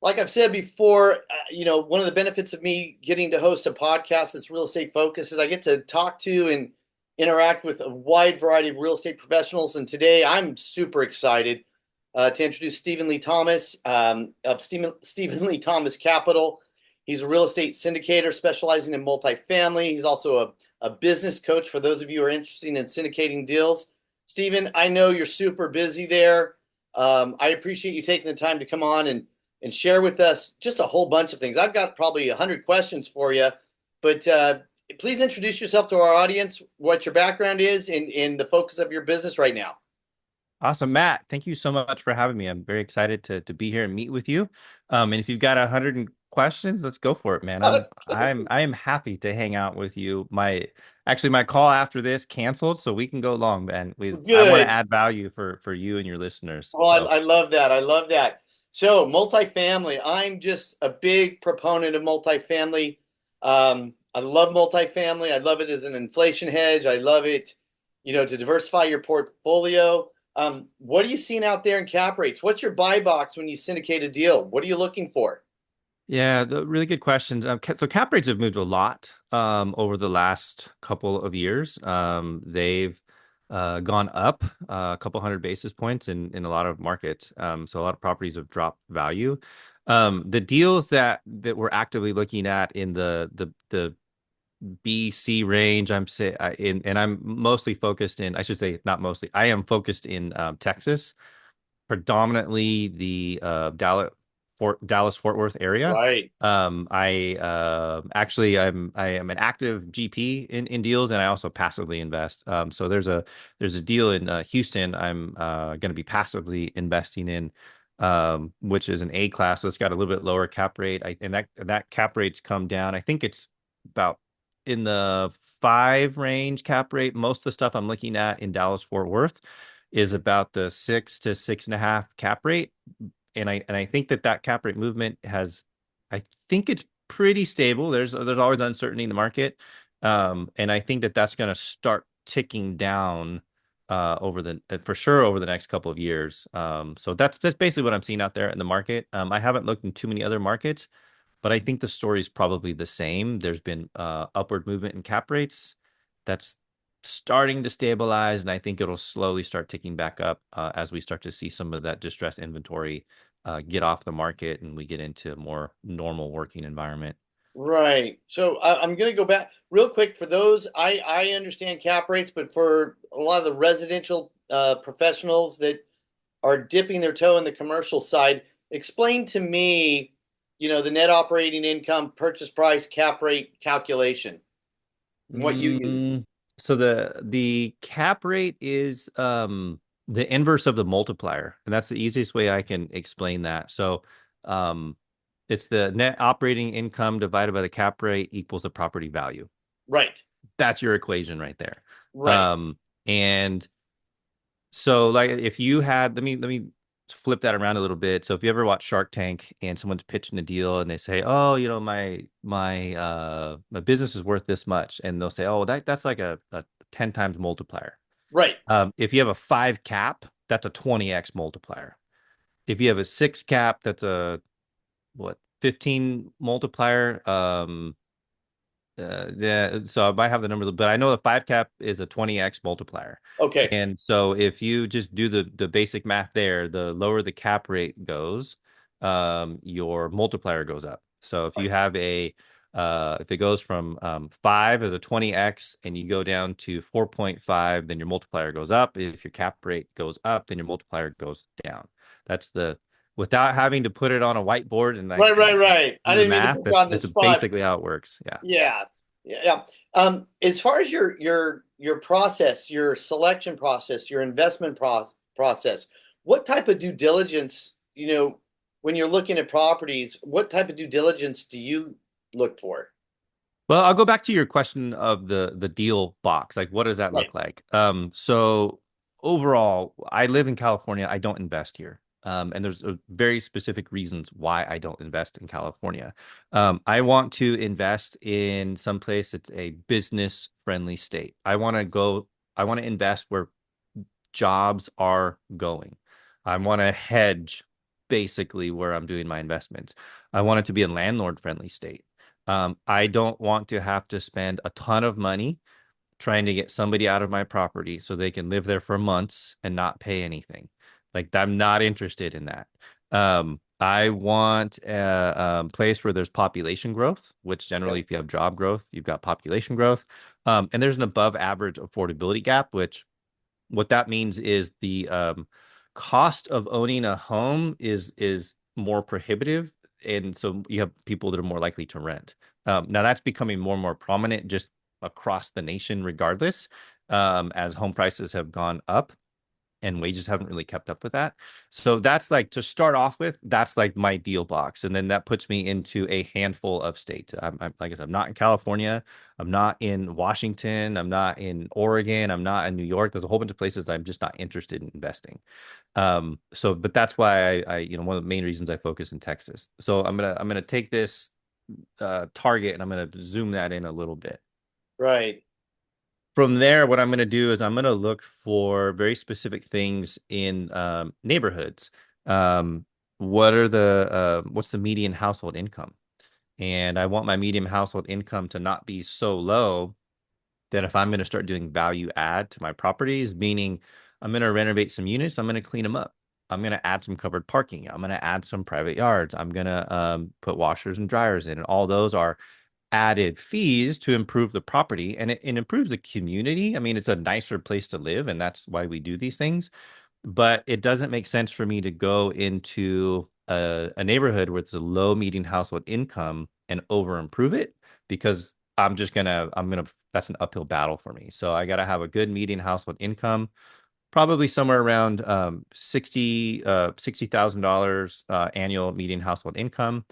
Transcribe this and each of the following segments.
Like I've said before, one of the benefits of me getting to host a podcast that's real estate focused is I get to talk to and interact with a wide variety of real estate professionals. And today I'm super excited to introduce Stephen Lee Thomas of Stephen Lee Thomas Capital. He's a real estate syndicator specializing in multifamily. He's also a business coach for those of you who are interested in syndicating deals. Stephen, I know you're super busy there. I appreciate you taking the time to come on and share with us just a whole bunch of things. I've got probably 100 questions for you, but please introduce yourself to our audience, what your background is, and the focus of your business right now. Awesome, Matt. Thank you so much for having me. I'm very excited to be here and meet with you. And if you've got 100 questions, let's go for it, man. I am happy to hang out with you. My call after this canceled, so we can go long, man. I want to Good. add value for you and your listeners. Well, So I love that. I love that. So, multifamily, I'm just a big proponent of multifamily. I love multifamily. I love it as an inflation hedge. I love it, to diversify your portfolio. What are you seeing out there in cap rates? What's your buy box when you syndicate a deal? What are you looking for? yeah, the really good questions. So cap rates have moved a lot over the last couple of years. They've gone up a couple hundred basis points in a lot of markets. So a lot of properties have dropped value. The deals that we're actively looking at in the BC range, and I'm mostly focused in, I should say, not mostly. I am focused in Texas, predominantly the Dallas Fort Worth area. Right. I am an active GP in deals, and I also passively invest. So there's a deal in Houston I'm going to be passively investing in, which is an A class, so it's got a little bit lower cap rate. And that cap rate's come down. I think it's about in the 5 range cap rate. Most of the stuff I'm looking at in Dallas Fort Worth is about the 6 to 6.5 cap rate, and I think that cap rate movement I think it's pretty stable. There's always uncertainty in the market, and I think that's going to start ticking down for sure over the next couple of years. So that's basically what I'm seeing out there in the market. I haven't looked in too many other markets, but I think the story is probably the same. There's been upward movement in cap rates that's starting to stabilize, and I think it'll slowly start ticking back up as we start to see some of that distressed inventory get off the market and we get into a more normal working environment. Right. So I'm going to go back real quick for those. I understand cap rates, but for a lot of the residential professionals that are dipping their toe in the commercial side, explain to me, the net operating income, purchase price, cap rate calculation, and what you use. Mm, so the cap rate is the inverse of the multiplier, and that's the easiest way I can explain that. So um, it's the net operating income divided by the cap rate equals the property value. Right. That's your equation right there. Right. And so like if you had let me flip that around a little bit. So if you ever watch Shark Tank and someone's pitching a deal and they say, "Oh, my business is worth this much," and they'll say, "Oh, that's like a 10 times multiplier." Right. If you have a 5 cap, that's a 20x multiplier. If you have a 6 cap, that's a what 15 multiplier. Yeah, so I might have the numbers, but I know the 5 cap is a 20x multiplier. Okay. And so if you just do the basic math there, the lower the cap rate goes, your multiplier goes up. So Right. if it goes from 5 as a 20x and you go down to 4.5, then your multiplier goes up. If your cap rate goes up, then your multiplier goes down. That's without having to put it on a whiteboard and like Right. Right. Right. I do the didn't mean to math, put you that's on the that's spot. basically how it works. Yeah. Yeah. Yeah. Yeah. As far as your process, your selection process, your investment process, what type of due diligence, when you're looking at properties, what type of due diligence do you look for? Well, I'll go back to your question of the deal box. Like, what does that Right. look like? So overall, I live in California. I don't invest here. And there's very specific reasons why I don't invest in California. I want to invest in some place that's a business friendly state. I want to invest where jobs are going. I want to hedge. basically where I'm doing my investments. I want it to be a landlord-friendly state. I don't want to have to spend a ton of money trying to get somebody out of my property so they can live there for months and not pay anything. Like I'm not interested in that. I want a place where there's population growth, which generally, Okay. if you have job growth, you've got population growth. And there's an above average affordability gap, which what that means is the cost of owning a home is more prohibitive, and so you have people that are more likely to rent. Now that's becoming more and more prominent just across the nation, regardless, as home prices have gone up and wages haven't really kept up with that. So that's like to start off with, that's like my deal box. And then that puts me into a handful of states. Like I said, I'm not in California. I'm not in Washington. I'm not in Oregon. I'm not in New York. There's a whole bunch of places that I'm just not interested in investing. But that's why one of the main reasons I focus in Texas. So I'm gonna take this target and I'm gonna zoom that in a little bit. Right. From there, what I'm going to do is I'm going to look for very specific things in neighborhoods. Um, what's the median household income? And I want my median household income to not be so low that if I'm going to start doing value add to my properties, meaning I'm going to renovate some units, I'm going to clean them up. I'm going to add some covered parking. I'm going to add some private yards. I'm going to put washers and dryers in. And all those are added fees to improve the property, and it improves the community. I mean, it's a nicer place to live, and that's why we do these things. But it doesn't make sense for me to go into a neighborhood with a low median household income and over improve it, because that's an uphill battle for me. So I got to have a good median household income, probably somewhere around 60,000 annual median household income.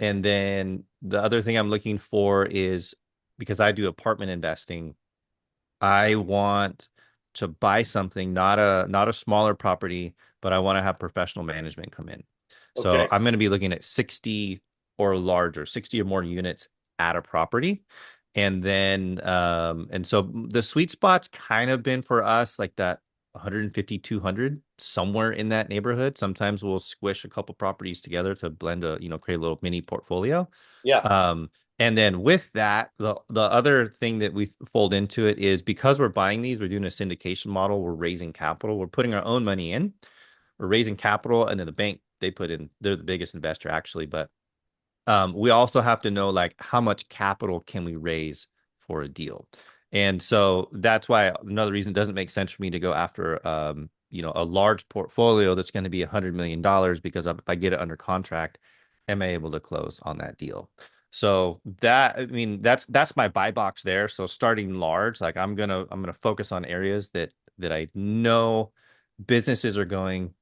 And then the other thing I'm looking for is, because I do apartment investing, I want to buy something, not a smaller property, but I want to have professional management come in. So Okay. I'm going to be looking at 60 or larger, 60 or more units at a property. And so the sweet spot's kind of been for us like that 150, 200, somewhere in that neighborhood. Sometimes we'll squish a couple properties together to blend create a little mini portfolio. Yeah. Um, and then with that, the other thing that we fold into it is, because we're buying these, we're doing a syndication model, we're raising capital, we're putting our own money in, we're raising capital, and then the bank, they're the biggest investor actually, but we also have to know like how much capital can we raise for a deal. And so that's why another reason it doesn't make sense for me to go after a large portfolio that's going to be $100 million, because if I get it under contract, am I able to close on that deal? So that's my buy box there. So starting large, like I'm gonna focus on areas that I know businesses are going,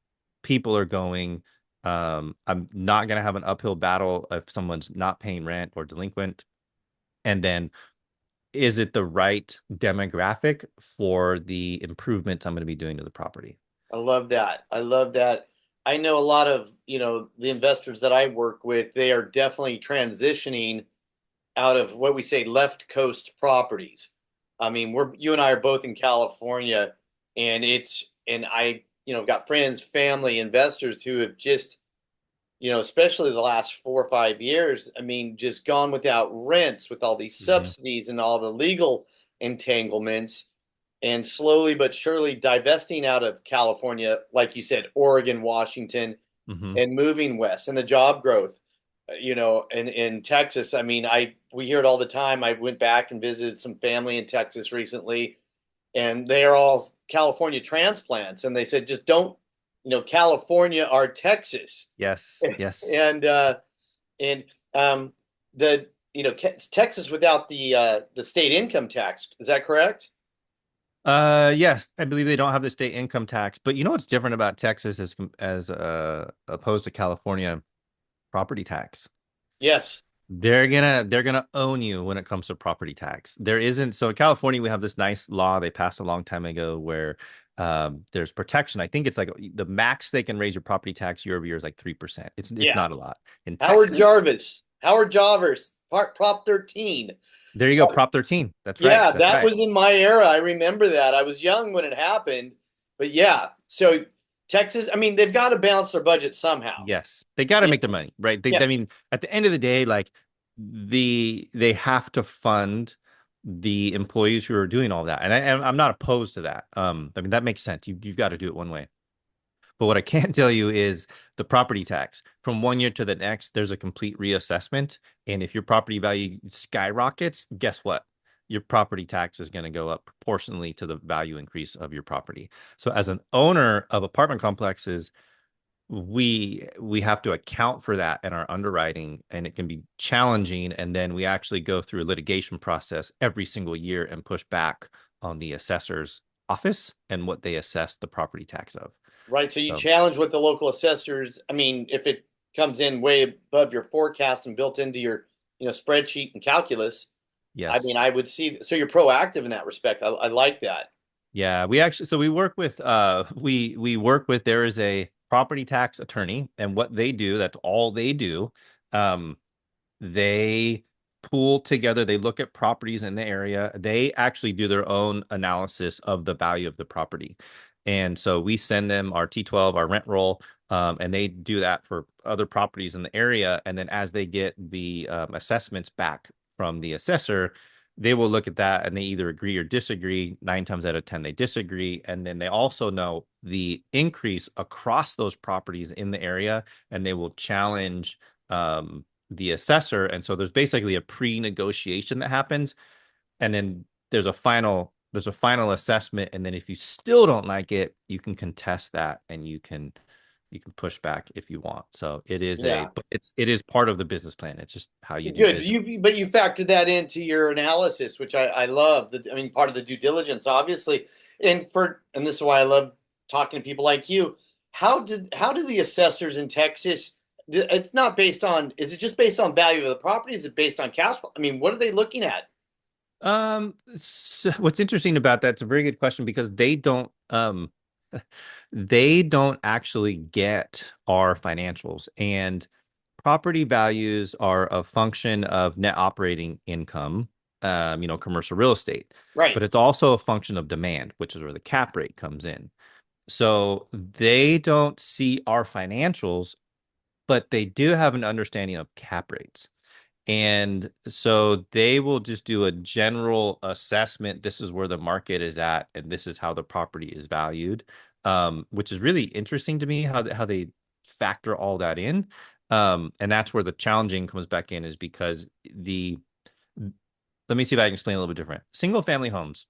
people are going. I'm not gonna have an uphill battle if someone's not paying rent or delinquent. And then, is it the right demographic for the improvements I'm going to be doing to the property? I love that. I love that. I know a lot of, the investors that I work with, they are definitely transitioning out of what we say left coast properties. I mean, you and I are both in California, and I, got friends, family, investors who have just, especially the last 4 or 5 years, I mean, just gone without rents with all these Mm-hmm. subsidies and all the legal entanglements, and slowly but surely divesting out of California, like you said, Oregon, Washington, Mm-hmm. and moving west, and the job growth, in Texas. I mean, we hear it all the time. I went back and visited some family in Texas recently, and they are all California transplants, and they said just don't, California or Texas, Yes, yes. and and the Texas without the state income tax. Is that correct? Yes, I believe they don't have the state income tax, but you know what's different about Texas as opposed to California? Property tax. Yes. They're gonna own you when it comes to property tax. There isn't, so in California we have this nice law they passed a long time ago where there's protection. I think it's like the max they can raise your property tax year over year is like 3%. It's Yeah. not a lot. In Howard Texas, Jarvis. Howard Jarvis. Prop 13. there you go, Prop 13. That's right. Yeah, That's that right. was in my era. I remember that. I was young when it happened, but yeah. So Texas, I mean, they've got to balance their budget somehow. Yes, they got to You make their know? money, right? Yeah, I mean, at the end of the day, like they have to fund the employees who are doing all that, and I'm not opposed to that. I mean, that makes sense. You've got to do it one way. But what I can tell you is the property tax from one year to the next, there's a complete reassessment. And if your property value skyrockets, guess what? Your property tax is going to go up proportionally to the value increase of your property. So as an owner of apartment complexes, we have to account for that in our underwriting, and it can be challenging. And then we actually go through a litigation process every single year and push back on the assessor's office and what they assess the property tax of. right. So you So challenge with the local assessors. I mean, if it comes in way above your forecast and built into your, spreadsheet and calculus, I mean, yes. I would see. So you're proactive in that respect. I like that. Yeah, we actually so we work with we work with there is a property tax attorney, and what they do, that's all they do. Um they pool together, they look at properties in the area. They actually do their own analysis of the value of the property. And so we send them our T12, our rent roll, and they do that for other properties in the area. And then as they get the assessments back from the assessor, they will look at that and they either agree or disagree. 9 times out of 10, they disagree. And then they also know the increase across those properties in the area, and they will challenge the assessor. And so there's basically a pre-negotiation that happens, and then there's a final assessment. And then if you still don't like it, you can contest that, and you can push back if you want. So Yeah. but it is part of the business plan. It's just how you do Good. business. But you factored that into your analysis, which I love. I mean, part of the due diligence, obviously, and this is why I love talking to people like you. How do the assessors in Texas? It's not based on. Is it just based on value of the property? Is it based on cash flow? I mean, what are they looking at? So what's interesting about that, it's a very good question, because they don't actually get our financials, and property values are a function of net operating income, commercial real estate, Right. but it's also a function of demand, which is where the cap rate comes in. So they don't see our financials, but they do have an understanding of cap rates. And so they will just do a general assessment. This is where the market is at, and this is how the property is valued, which is really interesting to me how they factor all that in. And that's where the challenging comes back in, is because let me see if I can explain a little bit different. Single family homes,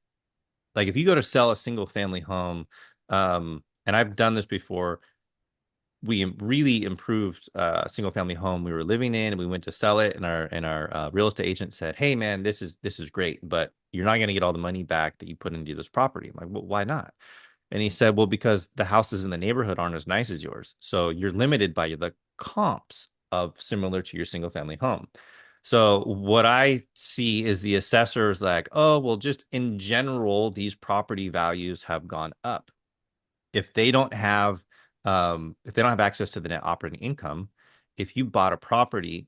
like if you go to sell a single family home, and I've done this before, we really improved a single family home we were living in, and we went to sell it, and our real estate agent said, hey man, this is great, but you're not going to get all the money back that you put into this property. I'm like, well, why not? And he said, well, because the houses in the neighborhood aren't as nice as yours, so you're limited by the comps of similar to your single family home. So what I see is the assessors like, oh well, just in general these property values have gone up. if they don't have if they don't have access to the net operating income, if you bought a property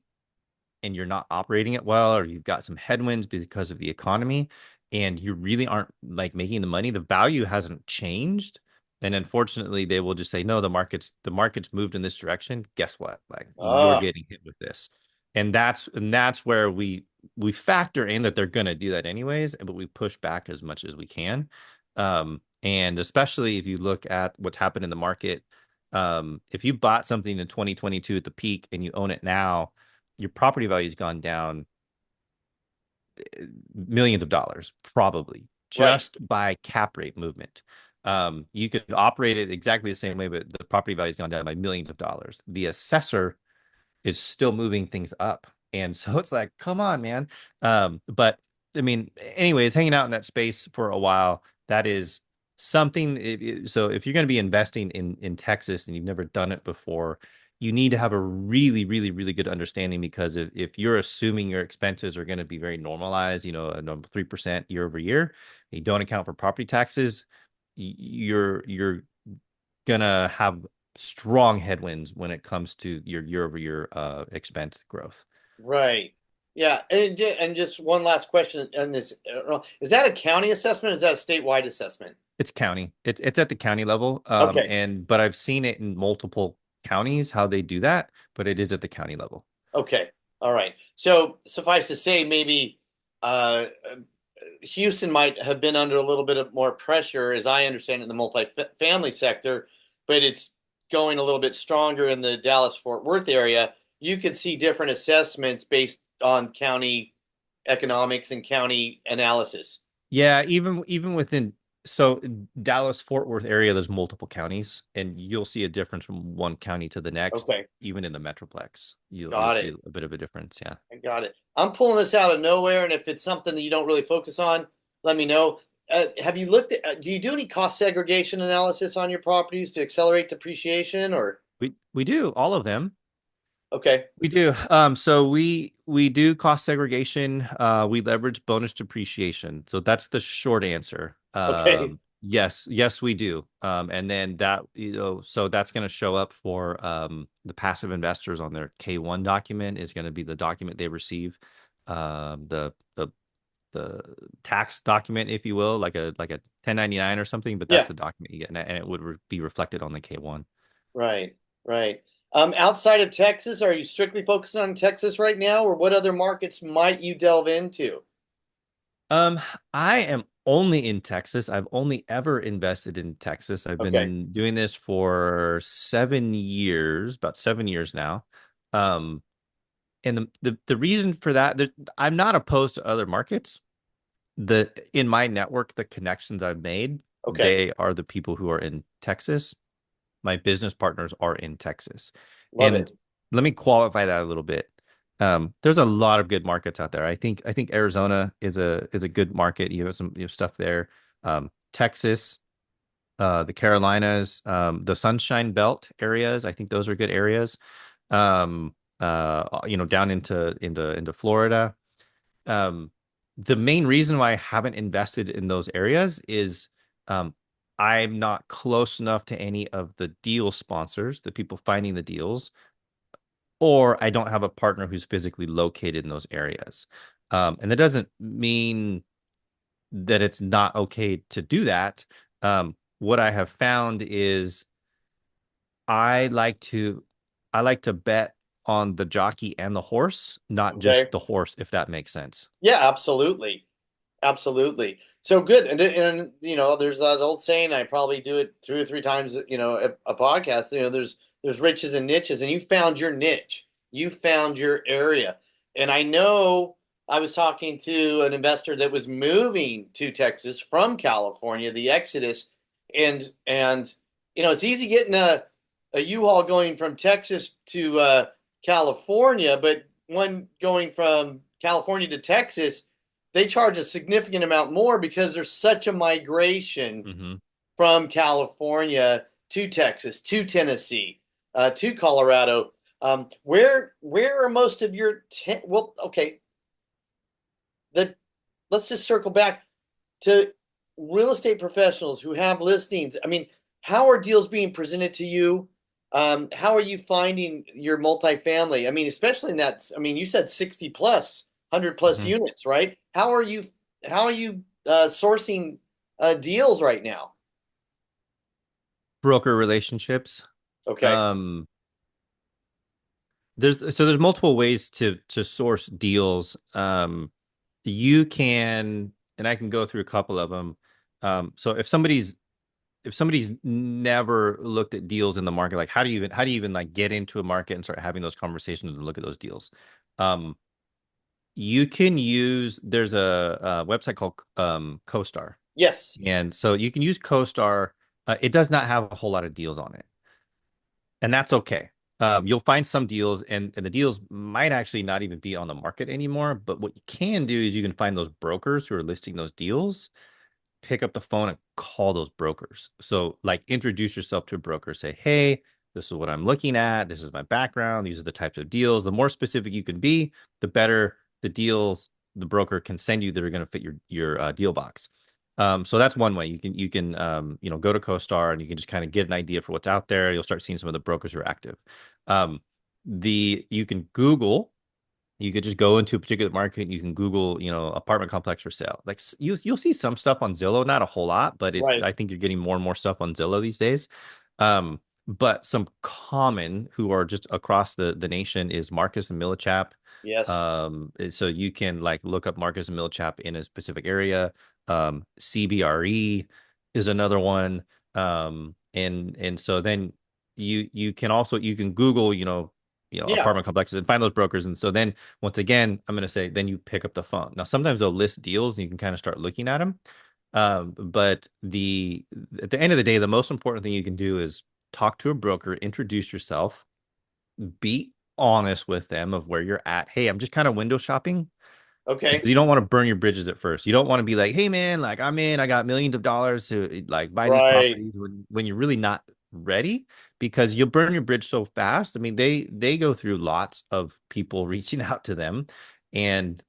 and you're not operating it well, or you've got some headwinds because of the economy, and you really aren't like making the money, the value hasn't changed. And unfortunately, they will just say, no, the market's moved in this direction. Guess what? Like you're Oh, getting hit with this. And that's where we factor in that they're gonna do that anyways, but we push back as much as we can. And especially if you look at what's happened in the market, if you bought something in 2022 at the peak and you own it now, your property value has gone down millions of dollars, probably right. just by cap rate movement. You could operate it exactly the same way, but the property value has gone down by millions of dollars. The assessor is still moving things up. And so it's like, come on, man. But I mean, anyways, hanging out in that space for a while, that is something. So if you're going to be investing in Texas and you've never done it before, you need to have a really, really, really good understanding, because if you're assuming your expenses are going to be very normalized, a normal 3% year over year, and you don't account for property taxes, you're gonna have strong headwinds when it comes to your year over year expense growth. Right. Yeah. And just one last question on this. Is that a county assessment? Or is that a statewide assessment? It's county. It's at the county level. Okay. And but I've seen it in multiple counties how they do that, but it is at the county level. Okay. All right. So suffice to say, maybe uh, Houston might have been under a little bit of more pressure, as I understand it, in the multifamily sector, but it's going a little bit stronger in the Dallas Fort Worth area. You could see different assessments based on county economics and county analysis. Yeah, even within so Dallas Fort Worth area, there's multiple counties, and you'll see a difference from one county to the next, Okay. even in the Metroplex. You'll Got see it. a bit of a difference. Yeah. I got it. I'm pulling this out of nowhere, and if it's something that you don't really focus on, let me know. Have you looked at, do you do any cost segregation analysis on your properties to accelerate depreciation or? We do all of them. Okay. We do. So we do cost segregation. We leverage bonus depreciation. So that's the short answer. Okay. Yes, we do. And then that, so that's going to show up for the passive investors on their K1 document is going to be the document they receive. The tax document, if you will, like a 1099 or something, but that's Yeah. the document you get, and it would be reflected on the K1. Right. Right. Outside of Texas, are you strictly focused on Texas right now, or what other markets might you delve into? Um, I am only in Texas. I've only ever invested in Texas. I've Okay. been doing this for 7 years, about 7 years now. Um, and the reason for that, I'm not opposed to other markets. The in my network, the connections I've made, Okay. they are the people who are in Texas. My business partners are in Texas. Love And it. let me qualify that a little bit. There's a lot of good markets out there. I think Arizona is a good market. You have stuff there. Texas, the Carolinas, the Sunshine Belt areas. I think those are good areas. Down into Florida. Um, the main reason why I haven't invested in those areas is um, I'm not close enough to any of the deal sponsors, the people finding the deals, or I don't have a partner who's physically located in those areas. And that doesn't mean that it's not okay to do that. What I have found is I like to I like to bet on the jockey and the horse, not just Okay. the horse, if that makes sense. Yeah, absolutely. Absolutely. So good. And there's that old saying, I probably do it 2 or 3 times, a podcast, there's riches and niches, and you found your niche. You found your area. And I know I was talking to an investor that was moving to Texas from California, the Exodus, and it's easy getting a U-Haul going from Texas to California, but when going from California to Texas, they charge a significant amount more because there's such a migration Hmm. from California to Texas, to Tennessee, to Colorado. Where are most of your well? Okay, the let's just circle back to real estate professionals who have listings. I mean, how are deals being presented to you? How are you finding your multifamily? I mean, especially in that, I mean, you said 60 plus, 100 plus Hmm. units, right? How are you sourcing deals right now? Broker relationships. Okay. Um, there's multiple ways to source deals. You can, and I can go through a couple of them. So if somebody's never looked at deals in the market, like how do you even like get into a market and start having those conversations and look at those deals? Um, you can use there's a website called CoStar, Yes. and so you can use CoStar. It does not have a whole lot of deals on it, and that's okay. You'll find some deals, and the deals might actually not even be on the market anymore. But what you can do is you can find those brokers who are listing those deals, pick up the phone and call those brokers. So, like, introduce yourself to a broker. Say, hey, this is what I'm looking at. This is my background. These are the types of deals. The more specific you can be, the better the deals the broker can send you that are going to fit your deal box. So that's one way you can go to CoStar and you can just kind of get an idea for what's out there. You'll start seeing some of the brokers who are active. You can Google You could just go into a particular market and you can Google, apartment complex for sale. Like you'll see some stuff on Zillow, not a whole lot, but Right. I think you're getting more and more stuff on Zillow these days. But some common who are just across the nation is Marcus and Millichap. Yes. So you can like look up Marcus and Millichap in a specific area. CBRE is another one. And so then you can Google, Yeah. apartment complexes and find those brokers. And so then once again, I'm going to say, then you pick up the phone. Now, sometimes they'll list deals and you can kind of start looking at them. But at the end of the day, the most important thing you can do is talk to a broker, introduce yourself, be honest with them of where you're at. Hey, I'm just kind of window shopping because Okay. you don't want to burn your bridges at first. You don't want to be like, hey man, like I got millions of dollars to like buy these Right. properties when you're really not ready because you'll burn your bridge so fast. I mean, they go through lots of people reaching out to them and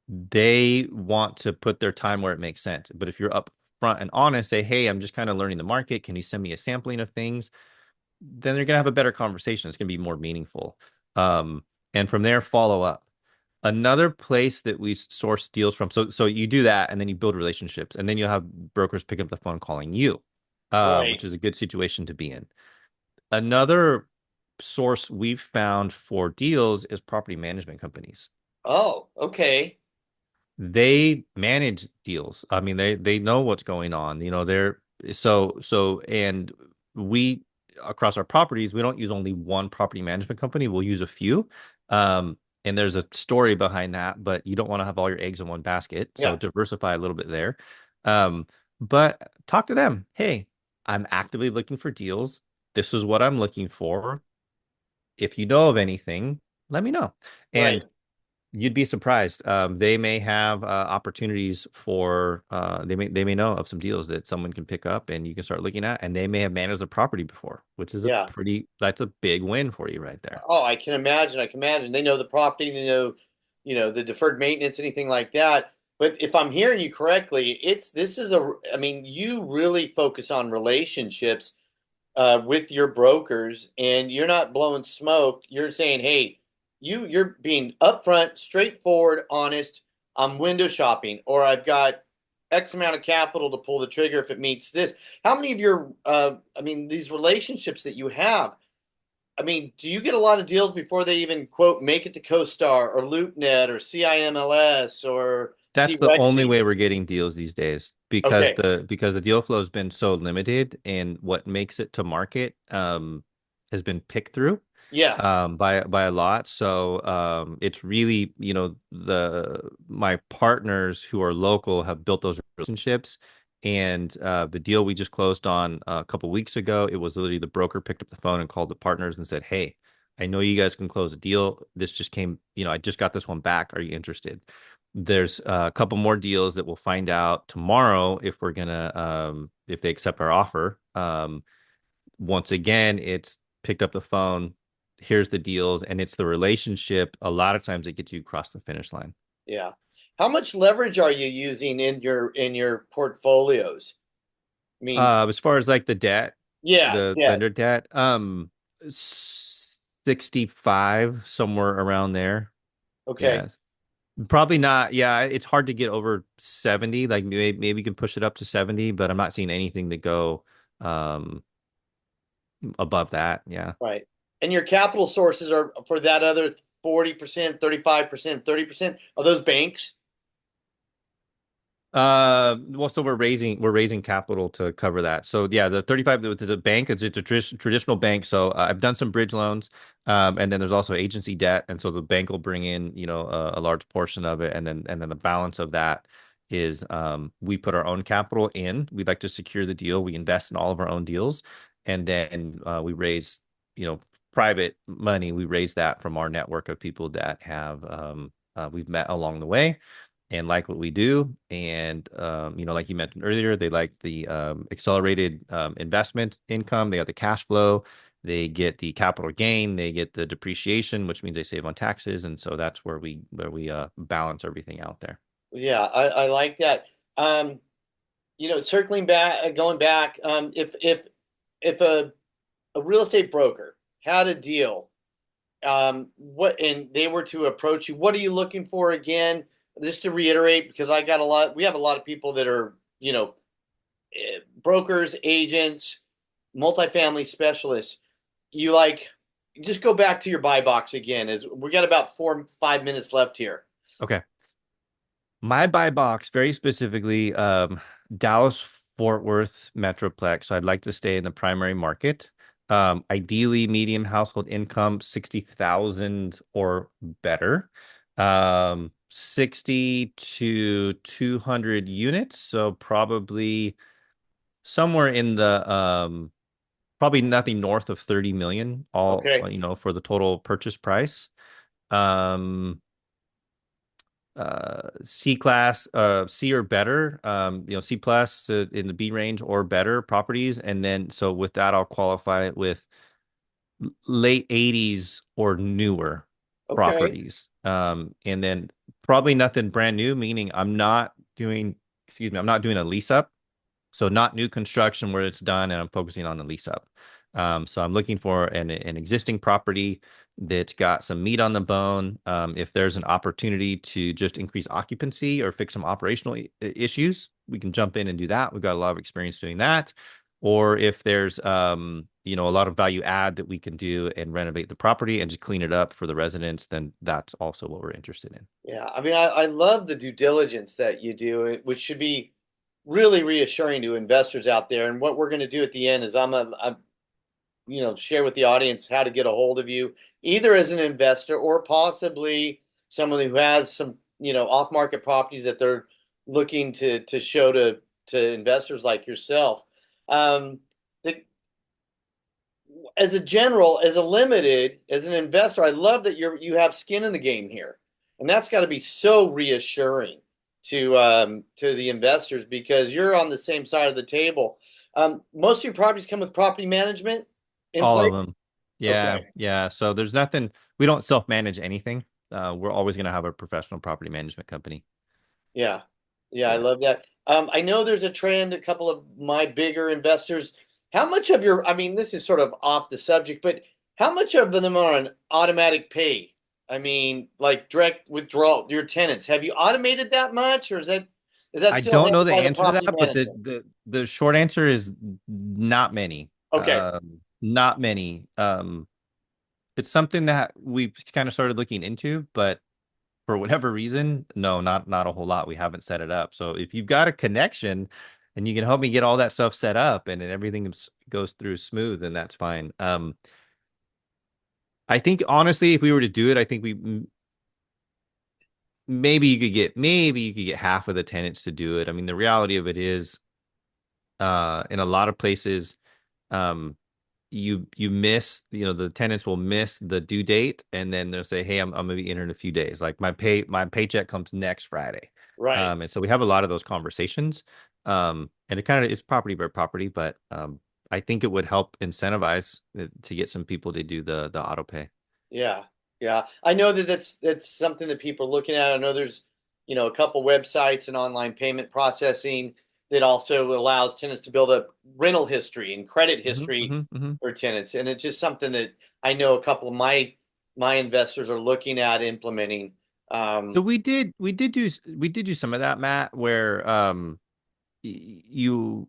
they want to put their time where it makes sense. But if you're upfront and honest, say, hey, I'm just kind of learning the market. Can you send me a sampling of things? Then they're gonna have a better conversation. It's gonna be more meaningful. Um, and from there, follow up. Another place that we source deals from. So you do that, and then you build relationships, and then you'll have brokers pick up the phone calling you, which Right. is a good situation to be in. Another source we've found for deals is property management companies. Oh, okay. They manage deals. I mean, they know what's going on. They're and we across our properties, we don't use only one property management company. We'll use a few. And there's a story behind that, but you don't want to have all your eggs in one basket. So Yeah. diversify a little bit there. But talk to them. Hey, I'm actively looking for deals. This is what I'm looking for. If you know of anything, let me know. And Right. you'd be surprised. They may have opportunities for they may know of some deals that someone can pick up and you can start looking at, and they may have managed a property before, which is Yeah. that's a big win for you right there. Oh, I can imagine. I can imagine. They know the property, they know, the deferred maintenance, anything like that. But if I'm hearing you correctly, this is I mean, you really focus on relationships with your brokers, and you're not blowing smoke. You're saying, hey, you're being upfront, straightforward, honest. I'm window shopping, or I've got X amount of capital to pull the trigger if it meets this. How many of your, I mean, these relationships that you have, I mean, do you get a lot of deals before they even quote make it to CoStar or LoopNet or CIMLS or That's the only CREXI? way we're getting deals these days because Okay. the deal flow has been so limited, and what makes it to market has been picked through Yeah. by a lot. So it's really, the my partners who are local have built those relationships. And the deal we just closed on a couple weeks ago, it was literally the broker picked up the phone and called the partners and said, "Hey, I know you guys can close a deal. This just came, I just got this one back. Are you interested?" There's a couple more deals that we'll find out tomorrow if we're gonna if they accept our offer. Once again, it's picked up the phone. Here's the deals, and it's the relationship. A lot of times, it gets you across the finish line. Yeah. How much leverage are you using in your portfolios? I mean, As far as like the debt, yeah, the yeah. lender debt, 65 somewhere around there. Okay. Yeah, probably not. Yeah, it's hard to get over 70. Like maybe you can push it up to 70, but I'm not seeing anything to go um above that. Yeah. Right. And your capital sources are for that other 40%, 35%, 30%. Are those banks? Well, so we're raising capital to cover that. So yeah, the 35 with the bank, it's a traditional bank. So I've done some bridge loans, and then there's also agency debt, and so the bank will bring in, a large portion of it, and then the balance of that is we put our own capital in. We'd like to secure the deal. We invest in all of our own deals, and then we raise, you know, private money. We raise that from our network of people that have we've met along the way and like what we do. And like you mentioned earlier, they like the accelerated investment income. They got the cash flow. They get the capital gain. They get the depreciation, which means they save on taxes. And so that's where we balance everything out there. Yeah, I like that. Um, circling back, going back, if a real estate broker had a deal what and they were to approach you, what are you looking for again? Just to reiterate, because we have a lot of people that are, brokers, agents, multifamily specialists. You like just go back to your buy box again. As we got about 4 5 minutes left here. Okay. My buy box, very specifically, Dallas Fort Worth Metroplex. So I'd like to stay in the primary market. Ideally, medium household income, 60,000 or better. 60 to 200 units. So probably somewhere in the probably nothing north of 30 million, all Okay. for the total purchase price. Um, C class, C or better, C plus in the B range or better properties. And then, so with that, I'll qualify it with late 80s or newer Okay. properties. And then probably nothing brand new, meaning I'm not doing a lease up. So not new construction where it's done and I'm focusing on the lease up. So I'm looking for an existing property that's got some meat on the bone. If there's an opportunity to just increase occupancy or fix some operational issues, we can jump in and do that. We've got a lot of experience doing that. Or if there's a lot of value add that we can do and renovate the property and just clean it up for the residents, then that's also what we're interested in. Yeah. I mean, I love the due diligence that you do, which should be really reassuring to investors out there. And what we're going to do at the end is I'm share with the audience how to get a hold of you, either as an investor or possibly someone who has some, off market properties that they're looking to show to investors like yourself. Um, the, as a general, as a limited, as an investor, I love that you have skin in the game here, and that's got to be so reassuring to the investors because you're on the same side of the table. Most of your properties come with property management in All of place. them. Yeah, Okay. yeah. So there's nothing, we don't self-manage anything. We're always going to have a professional property management company. Yeah. Yeah, I Yeah. love that. I know there's a trend, a couple of my bigger investors. How much of I mean, this is sort of off the subject, but how much of them are on automatic pay? I mean, like direct withdrawal, your tenants. Have you automated that much, or is that I still don't know handled the by the answer to property that, but manager? the short answer is not many. Okay. Not many. It's something that we've kind of started looking into, but for whatever reason, no, not a whole lot. We haven't set it up. So if you've got a connection and you can help me get all that stuff set up and then everything goes through smooth, then that's fine. I think honestly, if we were to do it, I think maybe you could get half of the tenants to do it. I mean, the reality of it is, in a lot of places, um, you miss, the tenants will miss the due date, and then they'll say, "Hey, I'm gonna be in here in a few days. Like my paycheck comes next Friday." Right. And so we have a lot of those conversations. And it kind of is property by property, but I think it would help incentivize to get some people to do the auto pay. Yeah, yeah. I know that's something that people are looking at. I know there's, a couple websites and online payment processing that also allows tenants to build up rental history and credit Hmm, history hmm, hmm. for tenants. And it's just something that I know a couple of my investors are looking at implementing. So Um, we did do some of that, Matt, where you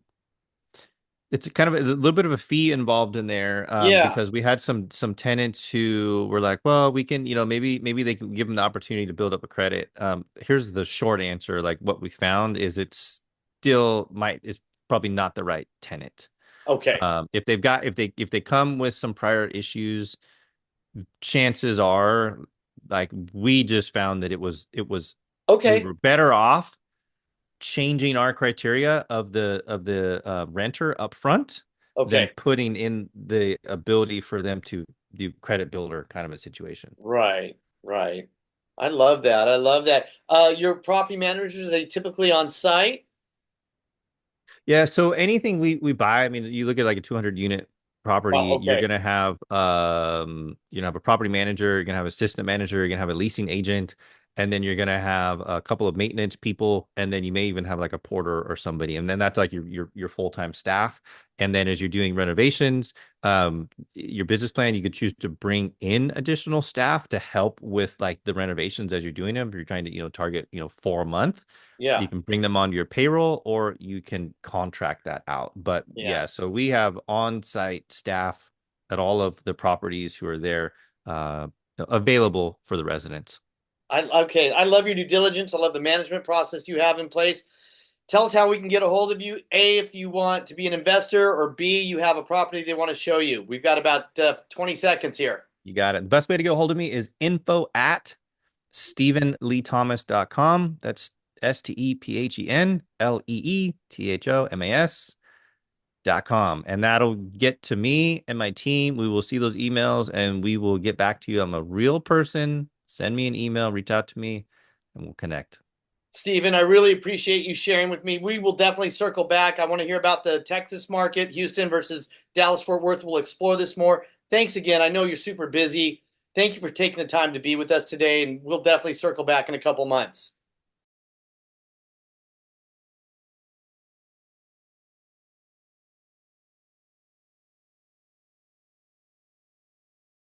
it's a kind of a little bit of a fee involved in there, yeah. because we had some tenants who were like, well, we can, maybe they can give them the opportunity to build up a credit. Here's the short answer. Like what we found is it's still might is probably not the right tenant. Okay. If they come with some prior issues, chances are, like, we just found that we Okay. were better off changing our criteria of the renter up front than Okay. putting in the ability for them to do credit builder kind of a situation. Right. Right. I love that. I love that. Your property managers, are they typically on site? Yeah, so anything we buy, I mean, you look at like a 200 unit Well, property, okay. you're gonna have a property manager, you're gonna have assistant manager, you're gonna have a leasing agent, and then you're going to have a couple of maintenance people, and then you may even have like a porter or somebody, and then that's like your full-time staff. And then as you're doing renovations, your business plan, you could choose to bring in additional staff to help with like the renovations as you're doing them. If you're trying to, target, 4 a month, Yeah. you can bring them onto your payroll or you can contract that out. But Yeah. yeah, so we have on-site staff at all of the properties who are there, available for the residents. Okay. I love your due diligence. I love the management process you have in place. Tell us how we can get a hold of you. A, if you want to be an investor, or B, you have a property they want to show you. We've got about 20 seconds here. You got it. The best way to get a hold of me is info@stephenleethomas.com. That's STEPHENLEETHOMAS.com. And that'll get to me and my team. We will see those emails and we will get back to you. I'm a real person. Send me an email, reach out to me, and we'll connect. Stephen, I really appreciate you sharing with me. We will definitely circle back. I want to hear about the Texas market, Houston versus Dallas Fort Worth. We'll explore this more. Thanks again. I know you're super busy. Thank you for taking the time to be with us today, and we'll definitely circle back in a couple months.